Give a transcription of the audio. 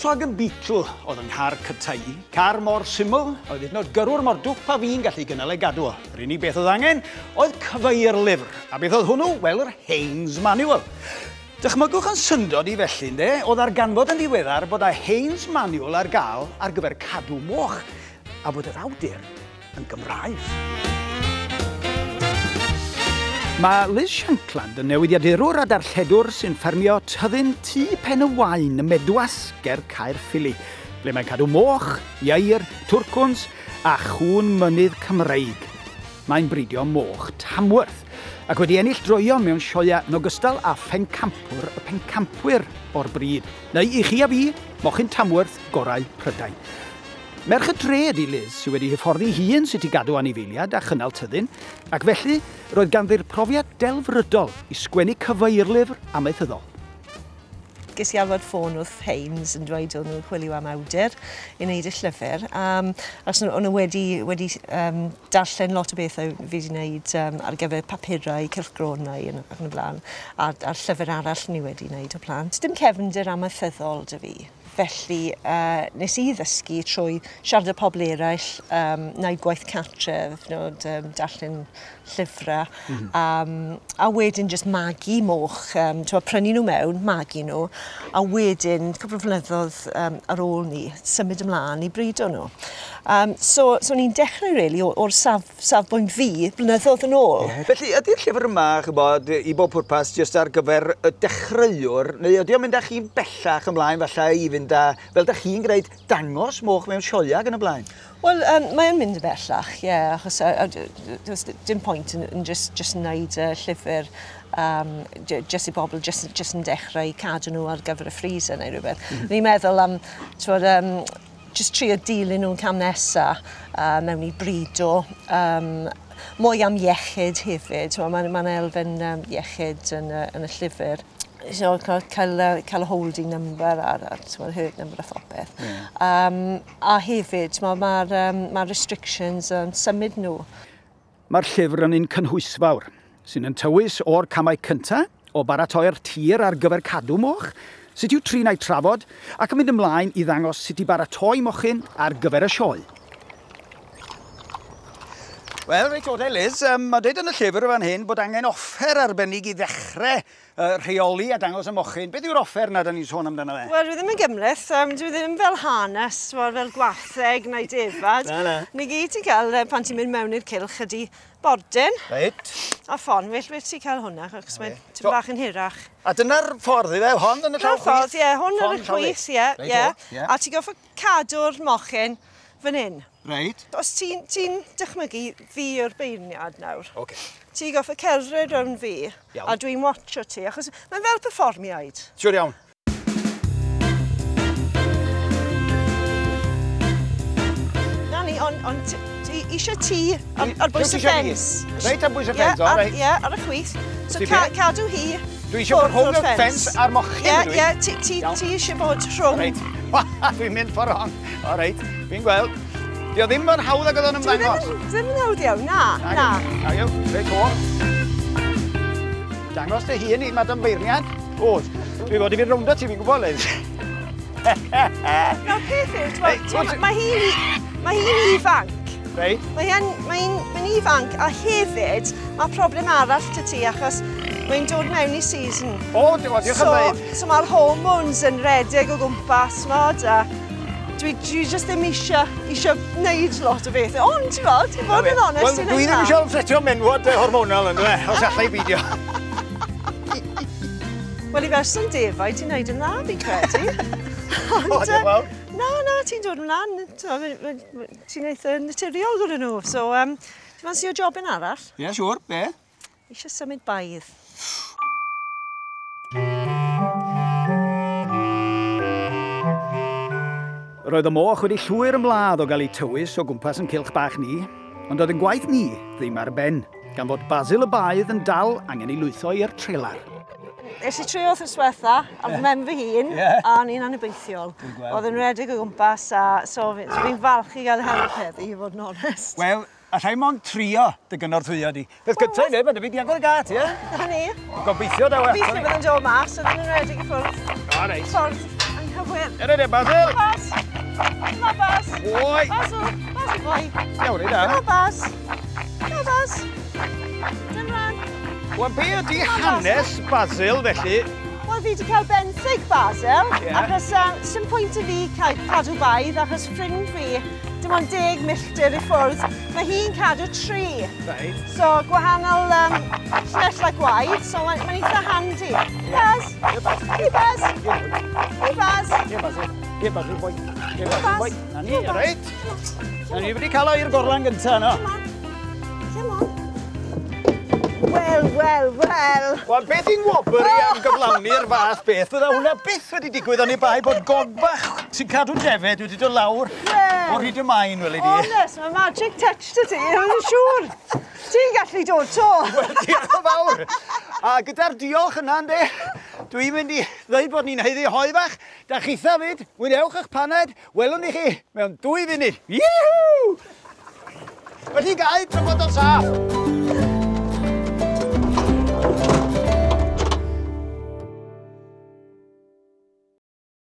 Volkswagen Beetle oedd yn car cytai. Car mor syml, oedd hyd yn oed gyrrwr mor dwp a fi'n gallu gynnal ei gadw o. Yr unig beth oedd angen oedd cyfeir lyfr. A beth oedd hwnnw? Wel, yr Haynes Manual. Dychmygwch yn syndod i felly, ynde? Oedd ar ganfod yn ddiweddar bod y Haynes Manual ar gael ar gyfer cadw moch, a bod yr awdur yn Gymraeg. Mae Liz Shankland yn newyddiadurwr a darlledwr sy'n ffermio tyddyn tŷ pen y wain y Medwas ger Caerffili, ble mae'n cadw moch, ieir, twrcwns a chŵn mynydd Cymreig. Mae'n bridio moch Tamworth ac wedi ennill droion mewn sioia yn ogystal â phencampwr y pencampwyr o'r bryd. Neu i chi a fi, mochyn Tamworth gorau Prydain. Merch y dre ydi Liz sydd wedi hyfforddi hun sut i gadw anifeiliad a chynnal tyddyn, ac felly roedd ganddi'r profiad delfrydol i sgwennu cyfeirlyfr amaethyddol. Ges i alwad ffôn wrth Haynes yn dweud o'n nhw'n chwilio am awdur i wneud y llyfr. Ac o'n nhw wedi darllen lot o bethau fi wedi wneud ar gyfer papurau, cylchgronau ac yn y blaen, a'r llyfr arall ni wedi wneud o plant. Dim cefndir amaethyddol dy fi. Felly, nes i ddysgu trwy siarad â pobl eraill, wneud gwaith cartref, darllen llyfrau, a wedyn just magu moch, prynu nhw mewn, magu nhw, a wedyn, cwbl o flynyddoedd ar ôl ni, symud ymlaen i brido nhw. So ni'n dechrau really o'r safbwynt fi, blynyddoedd yn ôl. Felly, ydy'r llyfr yma, chybod, i bob pwrpas, jyst ar gyfer y dechreuwr, neu ydy o'n mynd â chi'n bellach ymlaen falle i fynd â, fel da chi'n gwneud dangos moch mewn sioia ac yn y blaen? Wel, mae'n mynd y bellach, ie, achos does dim pwynt yn just wneud llyfr jyst i bobl jyst yn dechrau cadw nhw ar gyfer y freezer neu rhywbeth. Ni'n meddwl am, just trio dilyn nhw'n cam nesa mewn i brido, mwy am iechyd hefyd. Mae'n elfen iechyd yn y llyfr. Cael y holding number a'r hurt number a phopeth. A hefyd, mae'r restrictions yn symud nhw. Mae'r llyfr yn un cynhwysfawr, sy'n yn tywys o'r camau cyntaf o baratoi'r tir ar gyfer cadw moch, sut yw trin a'i trafod, ac yn mynd ymlaen i ddangos sut i baratoi mochyn ar gyfer y sioe. Wel, reit o Liz, mae dweud yn y llyfr fan hyn bod angen offer arbennig i ddechrau rheoli a dangos y mochyn. Beth yw'r offer na da ni'n sôn amdano fe? Wel, dwi ddim yn gymleth, dwi ddim fel hanes, fel gwartheg neu defad. Ni gyd ti'n cael pan ti'n mynd mewn i'r cylch ydi bordyn. Reit. A ffon, well ti'n cael hwnna, achos mae'n ti'n bach yn hirach. A dyna'r ffordd i fe, hon yn y llaw chwith? Ie, hwn yn y chwith, ie. A ti'n goffa cadw'r mochyn fan hyn. Reit. Os ti'n dychmygu fi o'r beirniad nawr, ti'n goffa cerdded rownd fi, a dwi'n watcho ti, achos mae'n fel perfformiaid. Siwr iawn. Na ni, ond ti eisiau ti ar bwys y ffens. Reit, ar bwys y ffens, o, reit. Ie, ar y chwith. So cadw hi Dwi eisiau bod rhwng y ffens a'r mochyn. Ie, ti eisiau bod rhwng. Reit. Dwi'n mynd ffordd hon. O, reit. Fi'n gweld. Di o ddim yn hawdd ag oedd o'n ymddangos? Ddim yn hawdd iawn, na. Aio, reit o. Dangos dy hun i madam beirniad. O, dwi fod i fynd rownd o ti, fi'n gwybod, Liz. No, peth yw, mae hi'n ifanc. Reit. Mae'n ifanc, a hefyd, mae problem arall dy ti, achos mae'n dod mewn i season. O, diolch yn dweud. So mae'r hormones yn redeg o gwmpas, dwi just ddim eisiau gwneud lot o beth. Ond, ti'n bod yn onest Wel, dwi ddim eisiau ffretio menwod hormonal yn dweud, os allai beidio. Wel, i fersiwn defaid, ti'n neud yn dda, fi'n credu. O, diolch fawr. Na, ti'n dod ymlaen. Ti'n eitha naturiol gyda nhw. So, ti'n fansi o jobyn arall? Ie, siwr, be? Eisiau symud baidd. Roedd y moch wedi llwyr ymladd o gael ei tywys o gwmpas yn cylch bach ni, ond oedd yn gwaith ni ddim ar ben, gan fod Basil y Baedd yn dal angen ei lwytho i'r trelar. Nes i trio wrth yswetha, ar mem fy hun, a ni'n annibeithiol. Oedd yn redeg o gwmpas, so fi'n falch i gael y help heddi, i fod yn onest. Wel, allai mond trio dy gynorthwyo di. Beth gyntaf i mae'n fi diagol y gat, ie? Da ni. Gobeithio da we. Gobeithio bydd yn dod mas, oedd yn redeg i ffwrdd. O, reit. Ffordd Gywir. Yna de, Basil. Bas. Yma Bas. Oi. Basil. Basil boi. Iawn i da. Yma Bas. Yma Bas. Dim ran. Wel, be ydi hanes Basil, felly? Wel, fi wedi cael benthyg Basil, Ie. achos sy'n pwynt i fi cadw baedd, achos ffrind fi, dim ond 10 milltir i ffwrdd, mae hi'n cadw 3. Right. So, gwahanol llinellau gwaed, so mae'n eitha handi. Baz! Hi Baz! Hi Baz! Ie, Basil. Ie, Basil, boi. Ie, Bas. Basil, boi. Na ni, Bas. reit. Na ni wedi cael o i'r gorlan gyntaf, no? Come on. Wel. Wel, beth i'n wobr i am gyflawni'r fath beth, fydda hwnna byth wedi digwydd o'n i bai bod gogbach sy'n cadw defed wedi dod lawr o rhyd y maen, wel i di. Honest, mae magic touch to ti, yn siŵr. Ti'n gallu dod to. Wel, diolch yn fawr. A gyda'r diolch yna, ynde, dwi'n mynd i ddweud bod ni'n heiddi hoi fach. Da chitha fyd, mwynewch eich paned, welwn i chi mewn 2 funud. Iihu! Wedi gael trafod o saff.